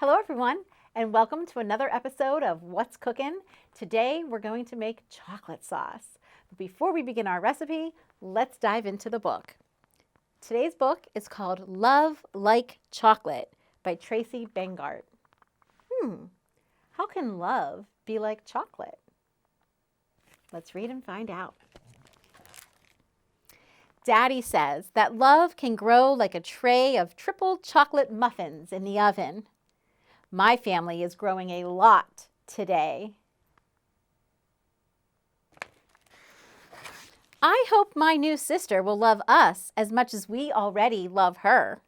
Hello everyone, and welcome to another episode of What's Cooking. Today we're going to make chocolate sauce. But before we begin our recipe, let's dive into the book. Today's book is called Love Like Chocolate by Tracy Bengart. How can love be like chocolate? Let's read and find out. Daddy says that love can grow like a tray of triple chocolate muffins in the oven. My family is growing a lot today. I hope my new sister will love us as much as we already love her.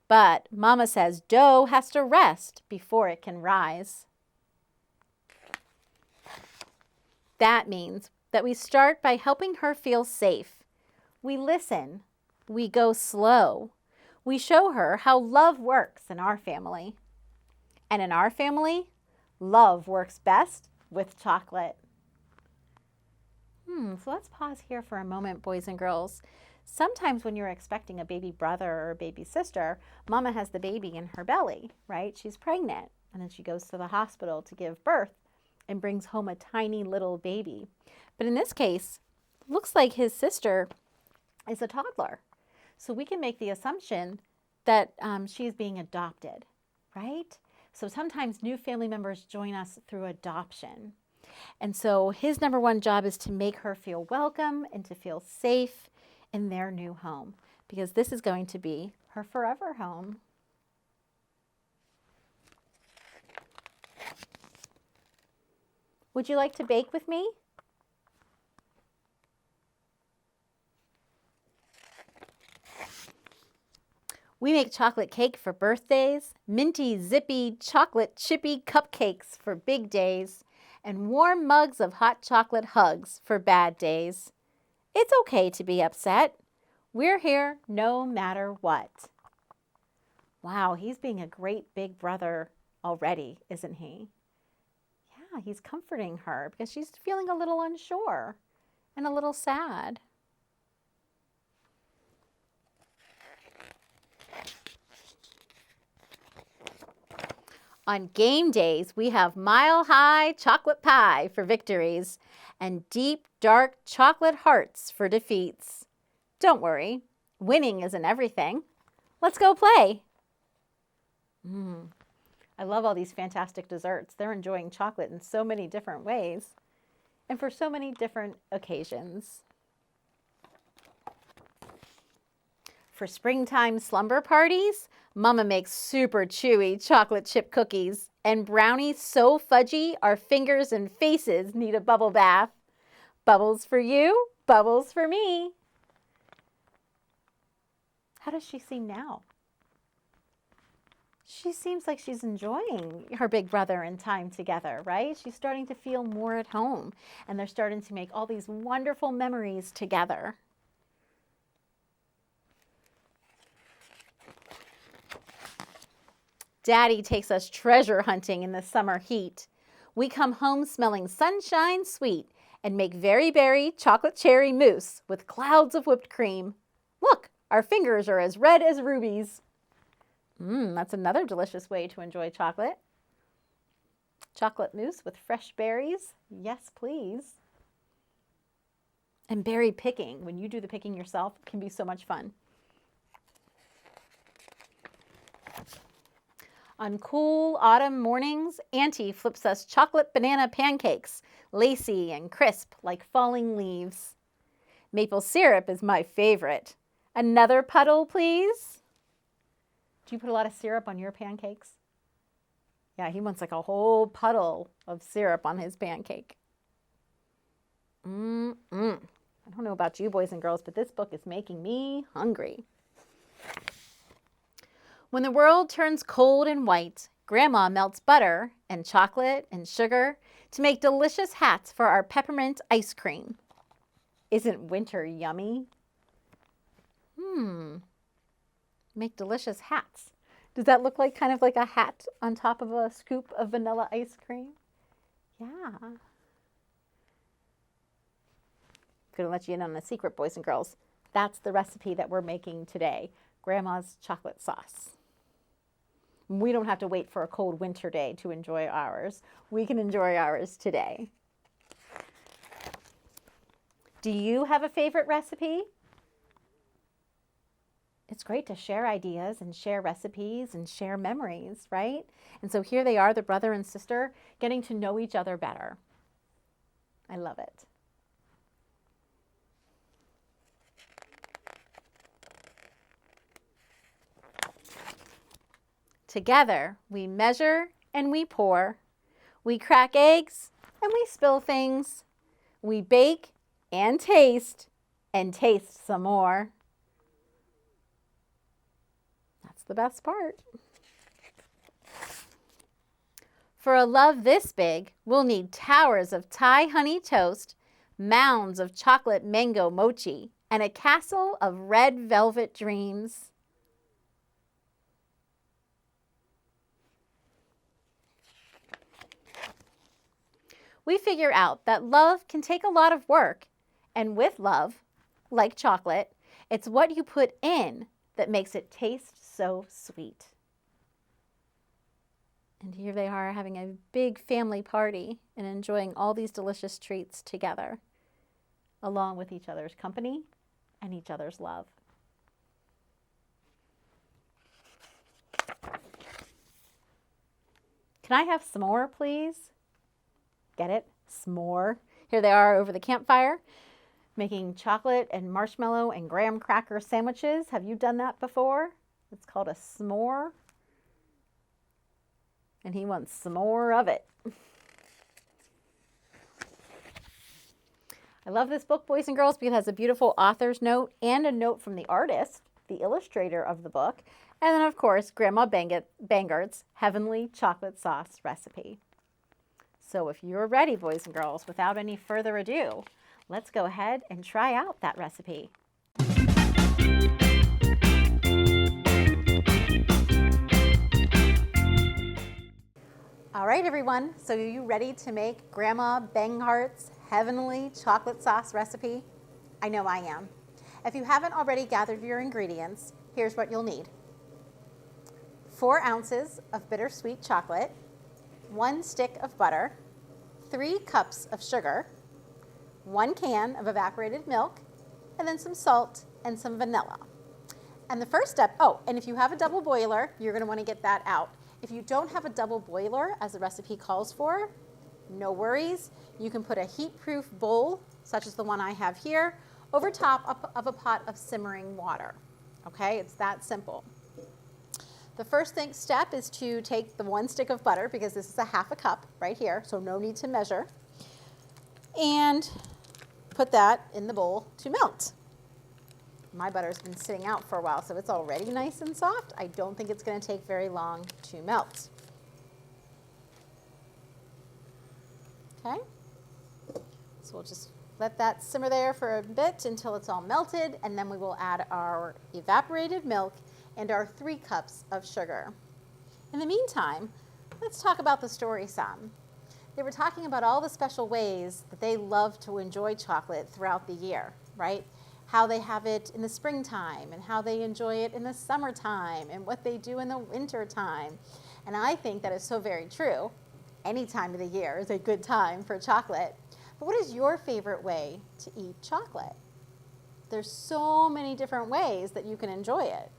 But Mama says dough has to rest before it can rise. That means that we start by helping her feel safe. We listen. We go slow. We show her how love works in our family. And in our family, love works best with chocolate. So let's pause here for a moment, boys and girls. Sometimes when you're expecting a baby brother or a baby sister, Mama has the baby in her belly, right? She's pregnant, and then she goes to the hospital to give birth and brings home a tiny little baby. But in this case, it looks like his sister is a toddler. So we can make the assumption that she's being adopted, right? So sometimes new family members join us through adoption. And so his number one job is to make her feel welcome and to feel safe in their new home, because this is going to be her forever home. Would you like to bake with me? We make chocolate cake for birthdays, minty, zippy, chocolate chippy cupcakes for big days, and warm mugs of hot chocolate hugs for bad days. It's okay to be upset. We're here no matter what. Wow, he's being a great big brother already, isn't he? Yeah, he's comforting her because she's feeling a little unsure and a little sad. On game days, we have mile-high chocolate pie for victories and deep, dark chocolate hearts for defeats. Don't worry, winning isn't everything. Let's go play. I love all these fantastic desserts. They're enjoying chocolate in so many different ways and for so many different occasions. For springtime slumber parties, Mama makes super chewy chocolate chip cookies and brownies so fudgy our fingers and faces need a bubble bath. Bubbles for you, bubbles for me. How does she seem now? She seems like she's enjoying her big brother and time together, right? She's starting to feel more at home, and they're starting to make all these wonderful memories together. Daddy takes us treasure hunting in the summer heat. We come home smelling sunshine sweet and make very berry chocolate cherry mousse with clouds of whipped cream. Look, our fingers are as red as rubies. That's another delicious way to enjoy chocolate. Chocolate mousse with fresh berries. Yes, please. And berry picking, when you do the picking yourself, can be so much fun. On cool autumn mornings, Auntie flips us chocolate banana pancakes, lacy and crisp like falling leaves. Maple syrup is my favorite. Another puddle, please. Do you put a lot of syrup on your pancakes? Yeah, he wants like a whole puddle of syrup on his pancake. I don't know about you boys and girls, but this book is making me hungry. When the world turns cold and white, Grandma melts butter and chocolate and sugar to make delicious hats for our peppermint ice cream. Isn't winter yummy? Make delicious hats. Does that look like kind of like a hat on top of a scoop of vanilla ice cream? Yeah. I'm going to let you in on a secret, boys and girls. That's the recipe that we're making today, Grandma's chocolate sauce. We don't have to wait for a cold winter day to enjoy ours. We can enjoy ours today. Do you have a favorite recipe? It's great to share ideas and share recipes and share memories, right? And so here they are, the brother and sister, getting to know each other better. I love it. Together, we measure and we pour. We crack eggs and we spill things. We bake and taste some more. That's the best part. For a love this big, we'll need towers of Thai honey toast, mounds of chocolate mango mochi, and a castle of red velvet dreams. We figure out that love can take a lot of work, and with love, like chocolate, it's what you put in that makes it taste so sweet. And here they are having a big family party and enjoying all these delicious treats together, along with each other's company and each other's love. Can I have some more, please? Get it? S'more. Here they are over the campfire, making chocolate and marshmallow and graham cracker sandwiches. Have you done that before? It's called a s'more. And he wants some more of it. I love this book, boys and girls, because it has a beautiful author's note and a note from the artist, the illustrator of the book, and then, of course, Grandma Bangert's Heavenly Chocolate Sauce recipe. So if you're ready, boys and girls, without any further ado, let's go ahead and try out that recipe. All right, everyone, so are you ready to make Grandma Banghart's Heavenly Chocolate Sauce recipe? I know I am. If you haven't already gathered your ingredients, here's what you'll need. 4 ounces of bittersweet chocolate, 1 stick of butter, 3 cups of sugar, 1 can of evaporated milk, and then some salt and some vanilla. And the first step, and if you have a double boiler, you're going to want to get that out. If you don't have a double boiler, as the recipe calls for, no worries. You can put a heat-proof bowl, such as the one I have here, over top of a pot of simmering water. Okay, it's that simple. The first step is to take the 1 stick of butter, because this is a half a cup right here, so no need to measure, and put that in the bowl to melt. My butter's been sitting out for a while, so it's already nice and soft. I don't think it's going to take very long to melt. Okay, so we'll just let that simmer there for a bit until it's all melted, and then we will add our evaporated milk and our 3 cups of sugar. In the meantime, let's talk about the story some. They were talking about all the special ways that they love to enjoy chocolate throughout the year, right? How they have it in the springtime and how they enjoy it in the summertime and what they do in the wintertime. And I think that is so very true. Any time of the year is a good time for chocolate. But what is your favorite way to eat chocolate? There's so many different ways that you can enjoy it.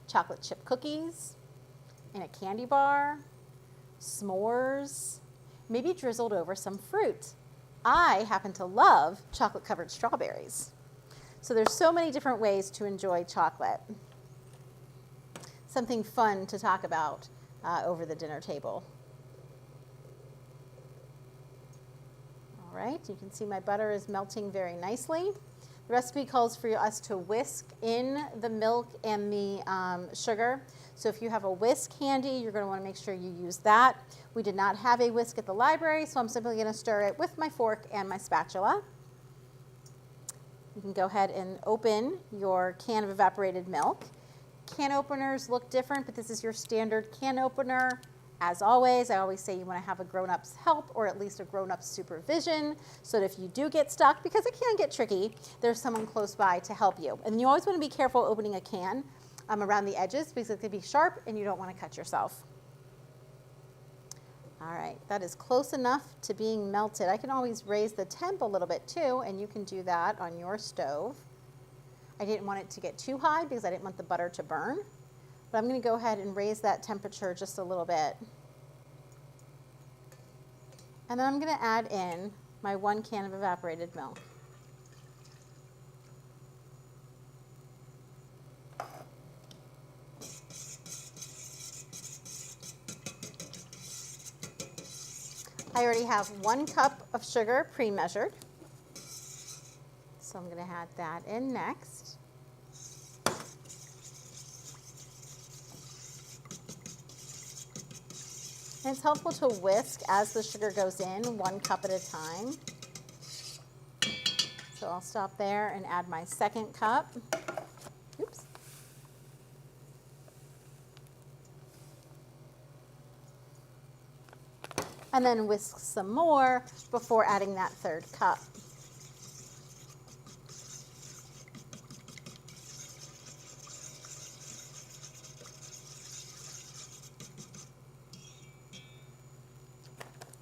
Chocolate chip cookies, in a candy bar, s'mores, maybe drizzled over some fruit. I happen to love chocolate-covered strawberries. So there's so many different ways to enjoy chocolate. Something fun to talk about over the dinner table. All right, you can see my butter is melting very nicely. The recipe calls for us to whisk in the milk and the sugar. So if you have a whisk handy, you're going to want to make sure you use that. We did not have a whisk at the library, so I'm simply going to stir it with my fork and my spatula. You can go ahead and open your can of evaporated milk. Can openers look different, but this is your standard can opener. As always, I always say you want to have a grown-up's help or at least a grown-up's supervision so that if you do get stuck, because it can get tricky, there's someone close by to help you. And you always want to be careful opening a can. around the edges because it could be sharp and you don't want to cut yourself. All right, that is close enough to being melted. I can always raise the temp a little bit too, and you can do that on your stove. I didn't want it to get too high because I didn't want the butter to burn, but I'm going to go ahead and raise that temperature just a little bit. And then I'm going to add in my 1 can of evaporated milk. I already have 1 cup of sugar pre-measured, so I'm going to add that in next. And it's helpful to whisk as the sugar goes in, 1 cup at a time. So I'll stop there and add my 2nd cup. Oops. And then whisk some more before adding that 3rd cup.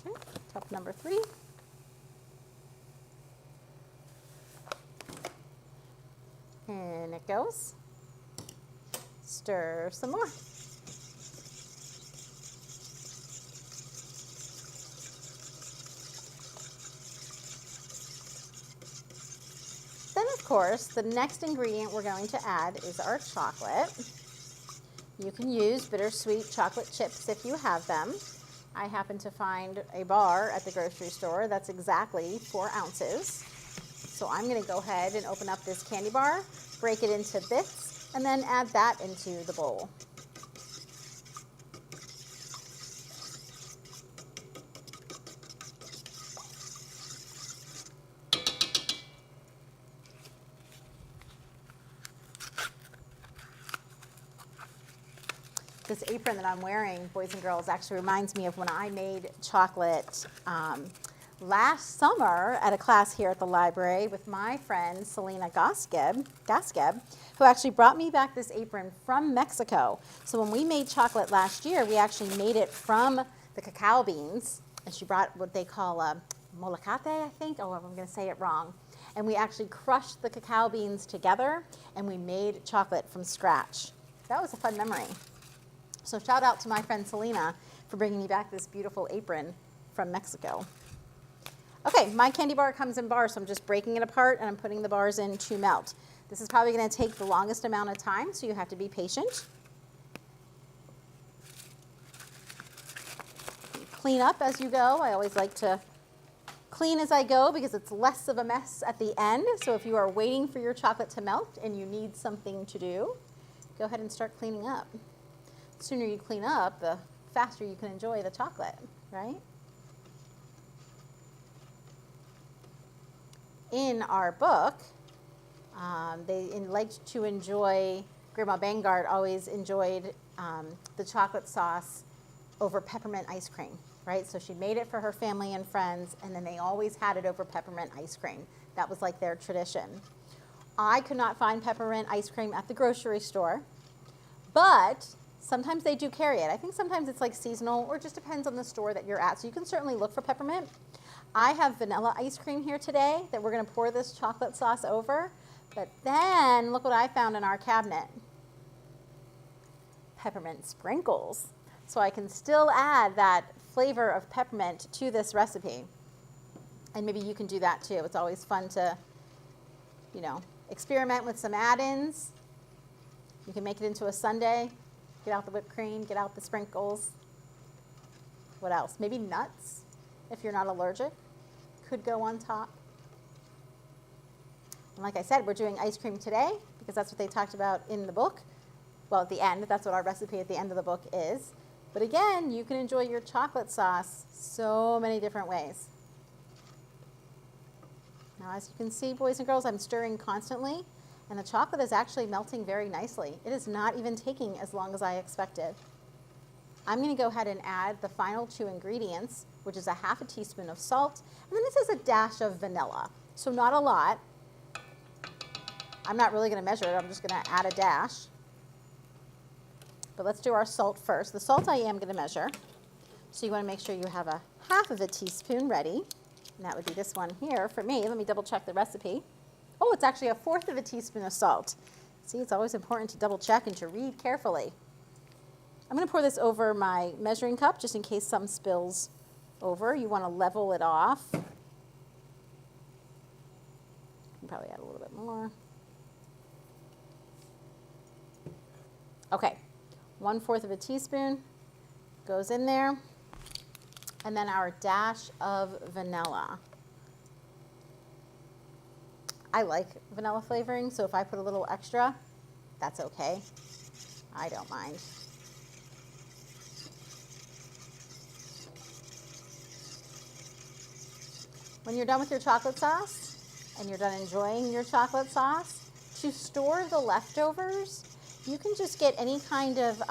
Okay, cup number 3. In it goes. Stir some more. Then, of course, the next ingredient we're going to add is our chocolate. You can use bittersweet chocolate chips if you have them. I happen to find a bar at the grocery store that's exactly 4 ounces. So I'm going to go ahead and open up this candy bar, break it into bits, and then add that into the bowl. This apron that I'm wearing, boys and girls, actually reminds me of when I made chocolate last summer at a class here at the library with my friend Selena Gaskeb, who actually brought me back this apron from Mexico. So when we made chocolate last year, we actually made it from the cacao beans, and she brought what they call molcajete, I think. Oh, I'm going to say it wrong. And we actually crushed the cacao beans together, and we made chocolate from scratch. That was a fun memory. So shout out to my friend Selena for bringing me back this beautiful apron from Mexico. Okay, my candy bar comes in bars, so I'm just breaking it apart and I'm putting the bars in to melt. This is probably going to take the longest amount of time, so you have to be patient. Clean up as you go. I always like to clean as I go because it's less of a mess at the end. So if you are waiting for your chocolate to melt and you need something to do, go ahead and start cleaning up. The sooner you clean up, the faster you can enjoy the chocolate, right? In our book, they liked to enjoy, Grandma Bangard always enjoyed the chocolate sauce over peppermint ice cream, right? So she made it for her family and friends, and then they always had it over peppermint ice cream. That was like their tradition. I could not find peppermint ice cream at the grocery store, but sometimes they do carry it. I think sometimes it's like seasonal, or it just depends on the store that you're at. So you can certainly look for peppermint. I have vanilla ice cream here today that we're going to pour this chocolate sauce over. But then look what I found in our cabinet. Peppermint sprinkles. So I can still add that flavor of peppermint to this recipe. And maybe you can do that too. It's always fun to, you know, experiment with some add-ins. You can make it into a sundae. Get out the whipped cream, get out the sprinkles. What else? Maybe nuts, if you're not allergic, could go on top. And like I said, we're doing ice cream today because that's what they talked about in the book. Well, at the end, that's what our recipe at the end of the book is. But again, you can enjoy your chocolate sauce so many different ways. Now, as you can see, boys and girls, I'm stirring constantly, and the chocolate is actually melting very nicely. It is not even taking as long as I expected. I'm going to go ahead and add the final 2 ingredients, which is a ½ teaspoon of salt, and then this is a dash of vanilla. So not a lot. I'm not really going to measure it. I'm just going to add a dash. But let's do our salt first. The salt I am going to measure. So you want to make sure you have a half of a teaspoon ready. And that would be this one here for me. Let me double check the recipe. Oh, it's actually a fourth of a teaspoon of salt. See, it's always important to double check and to read carefully. I'm going to pour this over my measuring cup just in case some spills over. You want to level it off. You can probably add a little bit more. Okay, 1/4 of a teaspoon goes in there. And then our dash of vanilla. I like vanilla flavoring, so if I put a little extra, that's okay. I don't mind. When you're done with your chocolate sauce and you're done enjoying your chocolate sauce, to store the leftovers, you can just get any kind of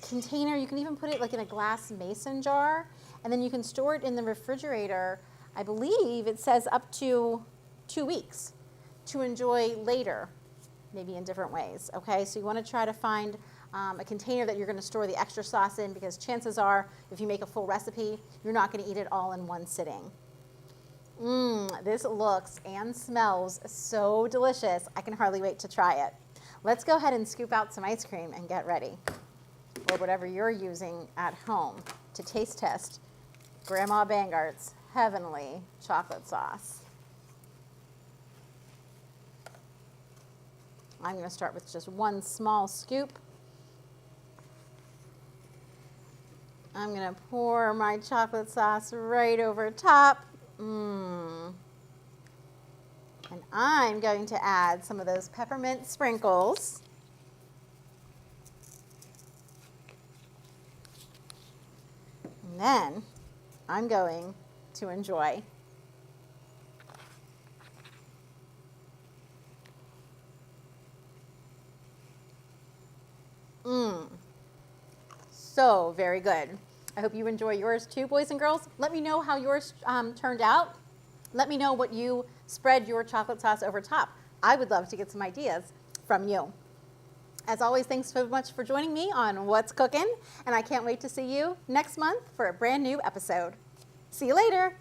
container. You can even put it like in a glass mason jar, and then you can store it in the refrigerator. I believe it says up to 2 weeks to enjoy later, maybe in different ways. Okay, so you want to try to find a container that you're going to store the extra sauce in, because chances are if you make a full recipe, you're not going to eat it all in one sitting. This looks and smells so delicious. I can hardly wait to try it. Let's go ahead and scoop out some ice cream and get ready, or whatever you're using at home to taste test Grandma Bangart's heavenly chocolate sauce. I'm going to start with just one small scoop. I'm going to pour my chocolate sauce right over top. And I'm going to add some of those peppermint sprinkles. And then I'm going to enjoy. So very good. I hope you enjoy yours too, boys and girls. Let me know how yours turned out. Let me know what you spread your chocolate sauce over top. I would love to get some ideas from you. As always, thanks so much for joining me on What's Cooking, and I can't wait to see you next month for a brand new episode. See you later.